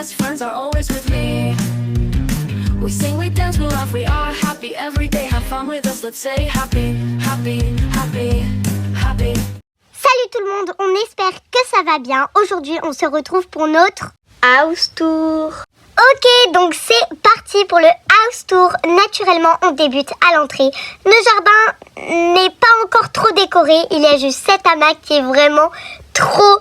best friends are always with me. We sing, we dance, we laugh, we are happy every day. Have fun with us, let's say happy, happy, happy, happy. Salut tout le monde, on espère que ça va bien. Aujourd'hui, on se retrouve pour notre house tour. Ok, donc c'est parti pour le house tour. Naturellement, on débute à l'entrée. Le jardin n'est pas encore trop décoré. Il y a juste cet hamac qui est vraiment trop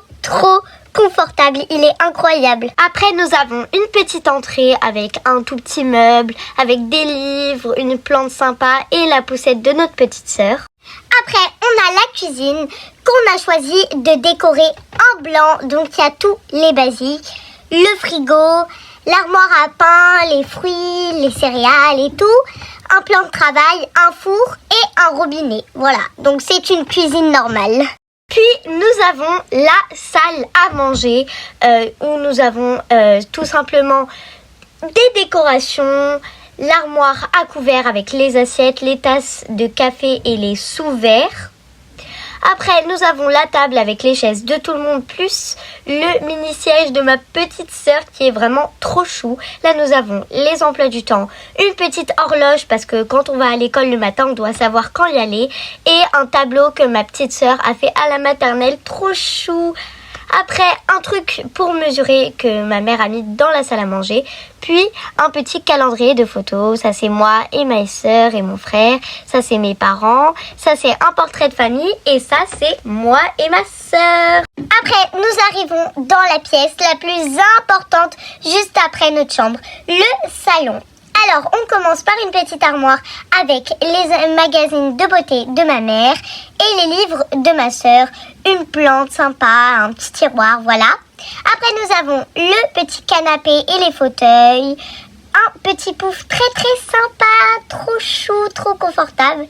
confortable. Il est incroyable. Après, nous avons une petite entrée avec un tout petit meuble, avec des livres, une plante sympa et la poussette de notre petite sœur. Après, on a la cuisine qu'on a choisi de décorer en blanc. Donc, il y a tous les basiques. Le frigo, l'armoire à pain, les fruits, les céréales et tout. Un plan de travail, un four et un robinet. Voilà, donc c'est une cuisine normale. Puis, nous avons la salle à manger où nous avons tout simplement des décorations, l'armoire à couvert avec les assiettes, les tasses de café et les sous-verres. Après, nous avons la table avec les chaises de tout le monde, plus le mini-siège de ma petite sœur qui est vraiment trop chou. Là, nous avons les emplois du temps, une petite horloge parce que quand on va à l'école le matin, on doit savoir quand y aller. Et un tableau que ma petite sœur a fait à la maternelle, trop chou. Après, un truc pour mesurer que ma mère a mis dans la salle à manger. Puis, un petit calendrier de photos. Ça, c'est moi et ma sœur et mon frère. Ça, c'est mes parents. Ça, c'est un portrait de famille. Et ça, c'est moi et ma sœur. Après, nous arrivons dans la pièce la plus importante, juste après notre chambre, le salon. Alors, on commence par une petite armoire avec les magazines de beauté de ma mère et les livres de ma sœur, une plante sympa, un petit tiroir, voilà. Après, nous avons le petit canapé et les fauteuils, un petit pouf très sympa, trop chou, trop confortable,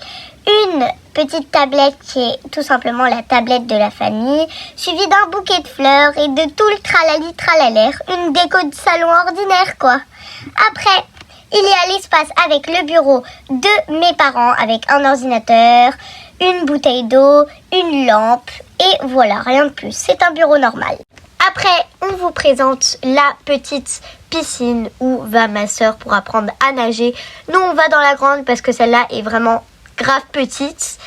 une petite tablette qui est tout simplement la tablette de la famille, suivie d'un bouquet de fleurs et de tout le tralali tralalaire, une déco de salon ordinaire quoi. Après, il y a l'espace avec le bureau de mes parents avec un ordinateur, une bouteille d'eau, une lampe et voilà, rien de plus. C'est un bureau normal. Après, on vous présente la petite piscine où va ma sœur pour apprendre à nager. Nous, on va dans la grande parce que celle-là est vraiment grave petite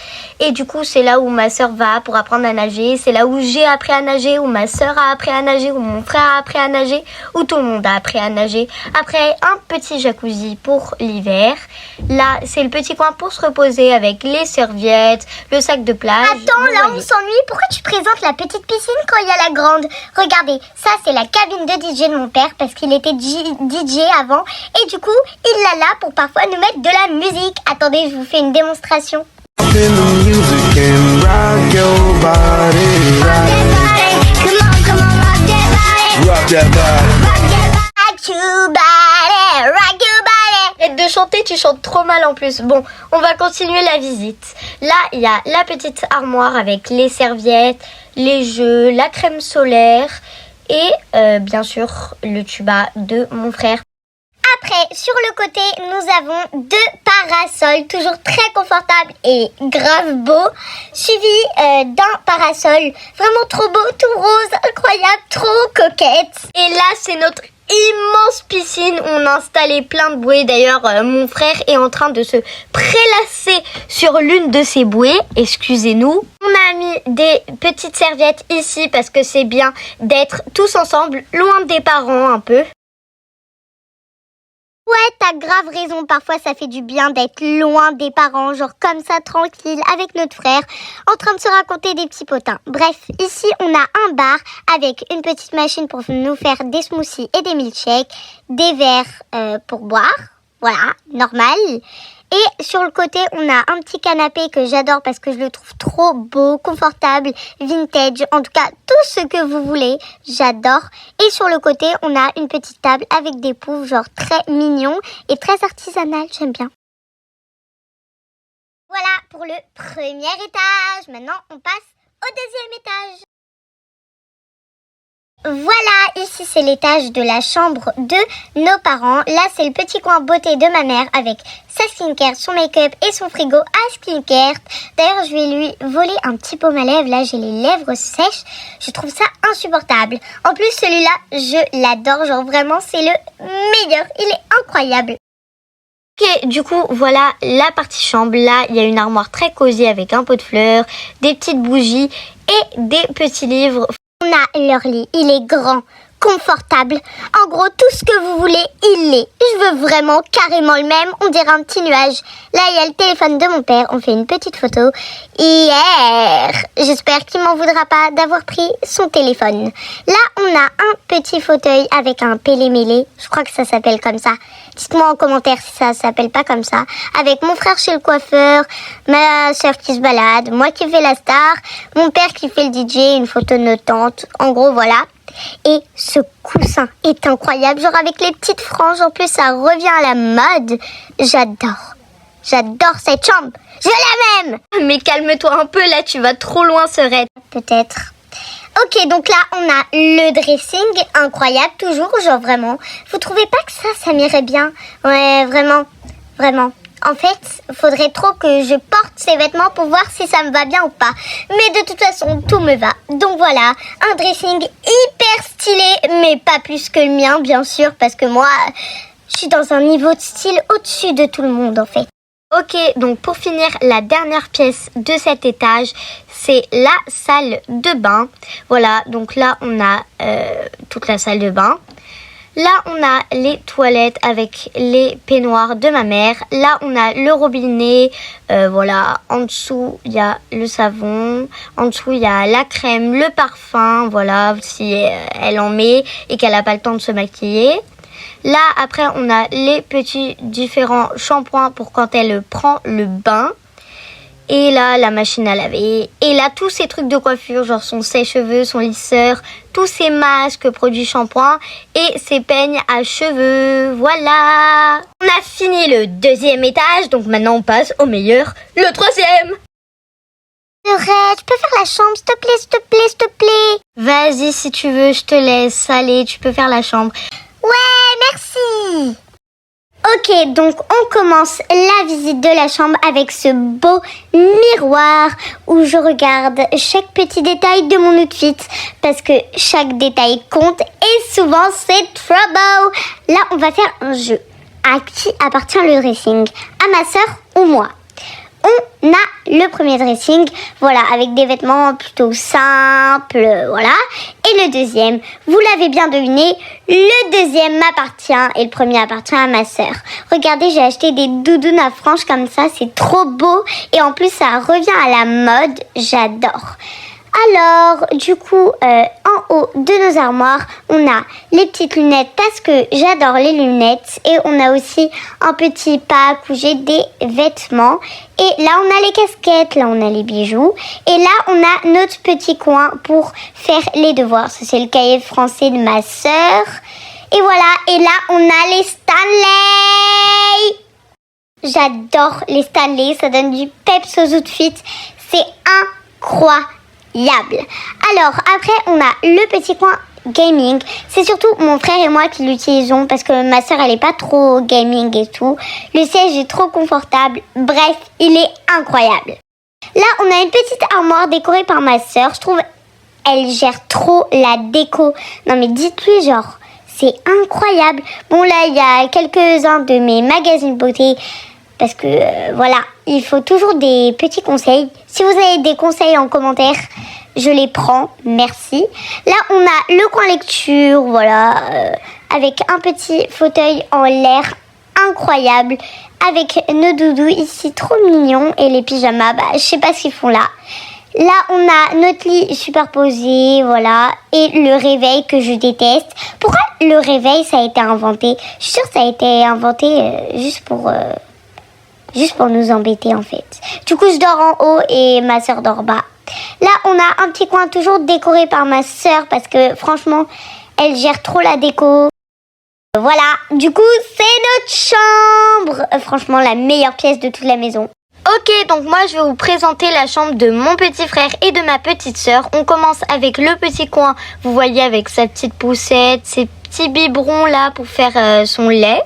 et du coup c'est là où ma sœur va pour apprendre à nager, c'est là où j'ai appris à nager, où ma sœur a appris à nager, où mon frère a appris à nager, où tout le monde a appris à nager. Après un petit jacuzzi pour l'hiver, là c'est le petit coin pour se reposer avec les serviettes, le sac de plage. Attends, là on s'ennuie, pourquoi tu présentes la petite piscine quand il y a la grande? Regardez, ça c'est la cabine de DJ de mon père parce qu'il était DJ avant et du coup il l'a là pour parfois nous mettre de la musique. Attendez, je vous fais une démonstration. Et de chanter, tu chantes trop mal en plus. Bon, on va continuer la visite. Là, il y a la petite armoire avec les serviettes, les jeux, la crème solaire et bien sûr le tuba de mon frère. Après, sur le côté, nous avons deux parasols, toujours très confortables et grave beaux, suivis d'un parasol vraiment trop beau, tout rose, incroyable, trop coquette. Et là, c'est notre immense piscine où on a installé plein de bouées. D'ailleurs, mon frère est en train de se prélasser sur l'une de ces bouées. Excusez-nous. On a mis des petites serviettes ici parce que c'est bien d'être tous ensemble, loin des parents un peu. Ouais, t'as grave raison, parfois ça fait du bien d'être loin des parents, genre comme ça, tranquille, avec notre frère, en train de se raconter des petits potins. Bref, ici on a un bar avec une petite machine pour nous faire des smoothies et des milkshakes, des verres pour boire, voilà, normal. Et sur le côté, on a un petit canapé que j'adore parce que je le trouve trop beau, confortable, vintage. En tout cas, tout ce que vous voulez, j'adore. Et sur le côté, on a une petite table avec des poufs, genre très mignons et très artisanal. J'aime bien. Voilà pour le premier étage. Maintenant, on passe au deuxième étage. Voilà, ici c'est l'étage de la chambre de nos parents. Là c'est le petit coin beauté de ma mère avec sa skincare, son make-up et son frigo à skincare. D'ailleurs je vais lui voler un petit baume à lèvres. Là j'ai les lèvres sèches. Je trouve ça insupportable. En plus celui-là je l'adore. Genre vraiment c'est le meilleur. Il est incroyable. Ok, du coup, voilà la partie chambre. Là, il y a une armoire très cosy avec un pot de fleurs, des petites bougies et des petits livres. On a leur lit, il est grand, confortable. En gros, tout ce que vous voulez, il l'est. Je veux vraiment carrément le même, on dirait un petit nuage. Là, il y a le téléphone de mon père, on fait une petite photo. Hier, j'espère qu'il m'en voudra pas d'avoir pris son téléphone. Là, on a un petit fauteuil avec un pélé-mélé, je crois que ça s'appelle comme ça. Dites-moi en commentaire si ça s'appelle pas comme ça. Avec mon frère chez le coiffeur, ma soeur qui se balade, moi qui fais la star, mon père qui fait le DJ, une photo de notre tante. En gros, voilà. Et ce coussin est incroyable. Genre avec les petites franges, en plus ça revient à la mode. J'adore. J'adore cette chambre. Je l'aime. Mais calme-toi un peu, là tu vas trop loin, Serette. Peut-être. Ok, donc là, on a le dressing, incroyable, toujours, genre vraiment. Vous trouvez pas que ça m'irait bien? Ouais, vraiment, vraiment. En fait, faudrait trop que je porte ces vêtements pour voir si ça me va bien ou pas. Mais de toute façon, tout me va. Donc voilà, un dressing hyper stylé, mais pas plus que le mien, bien sûr, parce que moi, je suis dans un niveau de style au-dessus de tout le monde, en fait. Ok, donc pour finir, la dernière pièce de cet étage, c'est la salle de bain. Voilà, donc là, on a toute la salle de bain. Là, on a les toilettes avec les peignoirs de ma mère. Là, on a le robinet. Voilà, en dessous, il y a le savon. En dessous, il y a la crème, le parfum. Voilà, si elle en met et qu'elle n'a pas le temps de se maquiller. Là, après, on a les petits différents shampoings pour quand elle prend le bain. Et là, la machine à laver. Et là, tous ces trucs de coiffure, genre son sèche-cheveux, son lisseur, tous ces masques, produits shampoing et ses peignes à cheveux. Voilà! On a fini le deuxième étage, donc maintenant on passe au meilleur, le troisième! Arrête, je peux faire la chambre, s'il te plaît, s'il te plaît, s'il te plaît. Vas-y, si tu veux, je te laisse. Allez, tu peux faire la chambre. Ouais, merci! Ok, donc on commence la visite de la chambre avec ce beau miroir où je regarde chaque petit détail de mon outfit parce que chaque détail compte et souvent c'est trouble. Là, on va faire un jeu. À qui appartient le dressing? À ma sœur ou moi? On a le premier dressing, voilà, avec des vêtements plutôt simples, voilà. Et le deuxième, vous l'avez bien deviné, le deuxième m'appartient et le premier appartient à ma sœur. Regardez, j'ai acheté des doudounes à franges comme ça, c'est trop beau. Et en plus, ça revient à la mode, j'adore. Alors, du coup, en haut de nos armoires, on a les petites lunettes parce que j'adore les lunettes. Et on a aussi un petit pack où j'ai des vêtements. Et là, on a les casquettes, là, on a les bijoux. Et là, on a notre petit coin pour faire les devoirs. Ça, c'est le cahier français de ma sœur. Et voilà, et là, on a les Stanley. J'adore les Stanley, ça donne du peps aux outfits. C'est incroyable. Alors, après, on a le petit coin gaming. C'est surtout mon frère et moi qui l'utilisons parce que ma soeur, elle est pas trop gaming et tout. Le siège est trop confortable. Bref, il est incroyable. Là, on a une petite armoire décorée par ma soeur. Je trouve elle gère trop la déco. Non, mais dites-lui, genre, c'est incroyable. Bon, là, il y a quelques-uns de mes magazines beauté. Parce que, voilà, il faut toujours des petits conseils. Si vous avez des conseils en commentaire, je les prends. Merci. Là, on a le coin lecture, voilà, avec un petit fauteuil en l'air incroyable. Avec nos doudous ici, trop mignons. Et les pyjamas, bah, je sais pas ce qu'ils font là. Là, on a notre lit superposé, voilà. Et le réveil que je déteste. Pourquoi le réveil, ça a été inventé? Je suis sûre que ça a été inventé juste pour nous embêter en fait. Du coup, je dors en haut et ma soeur dort bas. Là, on a un petit coin toujours décoré par ma soeur parce que franchement, elle gère trop la déco. Voilà, du coup, c'est notre chambre. Franchement, la meilleure pièce de toute la maison. Ok, donc moi je vais vous présenter la chambre de mon petit frère et de ma petite sœur. On commence avec le petit coin, vous voyez, avec sa petite poussette, ses petits biberons là pour faire son lait.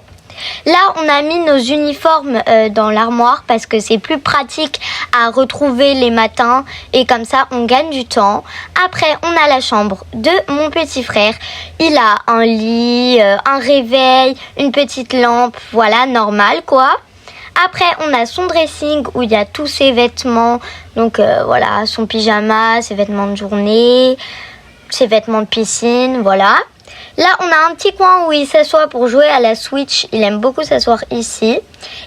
Là, on a mis nos uniformes dans l'armoire parce que c'est plus pratique à retrouver les matins et comme ça, on gagne du temps. Après, on a la chambre de mon petit frère. Il a un lit, un réveil, une petite lampe, voilà, normal quoi. Après, on a son dressing où il y a tous ses vêtements. Donc voilà, son pyjama, ses vêtements de journée, ses vêtements de piscine, voilà. Là, on a un petit coin où il s'assoit pour jouer à la Switch. Il aime beaucoup s'asseoir ici.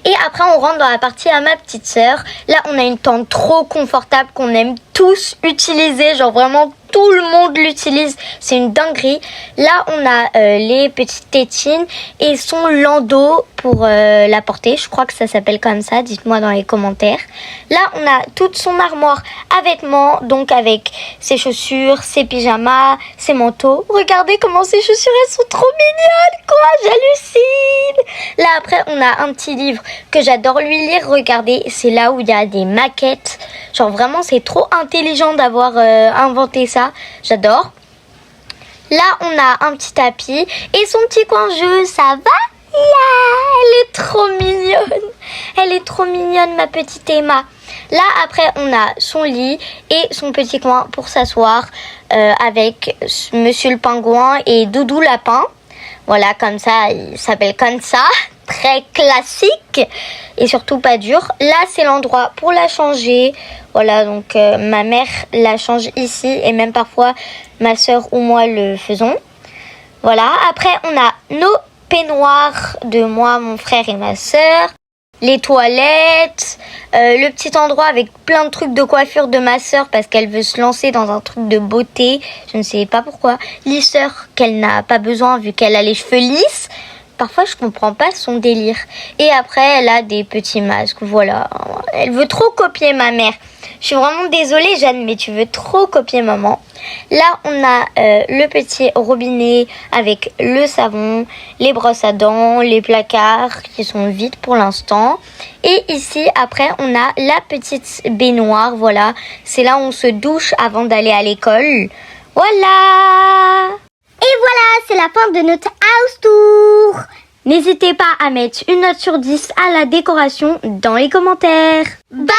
Et après, on rentre dans la partie à ma petite sœur. Là, on a une tente trop confortable qu'on aime tous utiliser. Genre vraiment, tout le monde l'utilise. C'est une dinguerie. Là, on a les petites tétines et son landau pour la porter. Je crois que ça s'appelle comme ça. Dites-moi dans les commentaires. Là, on a toute son armoire à vêtements. Donc, avec ses chaussures, ses pyjamas, ses manteaux. Regardez comment ses chaussures, elles sont trop mignonnes, quoi. J'hallucine. Là, après, on a un petit livre que j'adore lui lire. Regardez, c'est là où il y a des maquettes. Genre, vraiment, c'est trop intelligent d'avoir inventé ça. J'adore. Là, on a un petit tapis et son petit coin jeu, ça va là. Elle est trop mignonne. Elle est trop mignonne, ma petite Emma. Là, après, on a son lit et son petit coin pour s'asseoir avec Monsieur le Pingouin et Doudou Lapin. Voilà, comme ça, il s'appelle comme ça. Très classique et surtout pas dur. Là, c'est l'endroit pour la changer. Voilà, donc ma mère la change ici et même parfois ma soeur ou moi le faisons. Voilà, après, on a nos peignoirs de moi, mon frère et ma soeur. Les toilettes, le petit endroit avec plein de trucs de coiffure de ma sœur parce qu'elle veut se lancer dans un truc de beauté. Je ne sais pas pourquoi. Lisseur qu'elle n'a pas besoin vu qu'elle a les cheveux lisses. Parfois, je comprends pas son délire. Et après, elle a des petits masques. Voilà. Elle veut trop copier ma mère. Je suis vraiment désolée, Jeanne, mais tu veux trop copier maman. Là, on a le petit robinet avec le savon, les brosses à dents, les placards qui sont vides pour l'instant. Et ici, après, on a la petite baignoire. Voilà. C'est là où on se douche avant d'aller à l'école. Voilà! Et voilà, c'est la fin de notre house tour. N'hésitez pas à mettre une note sur 10 à la décoration dans les commentaires. Bye!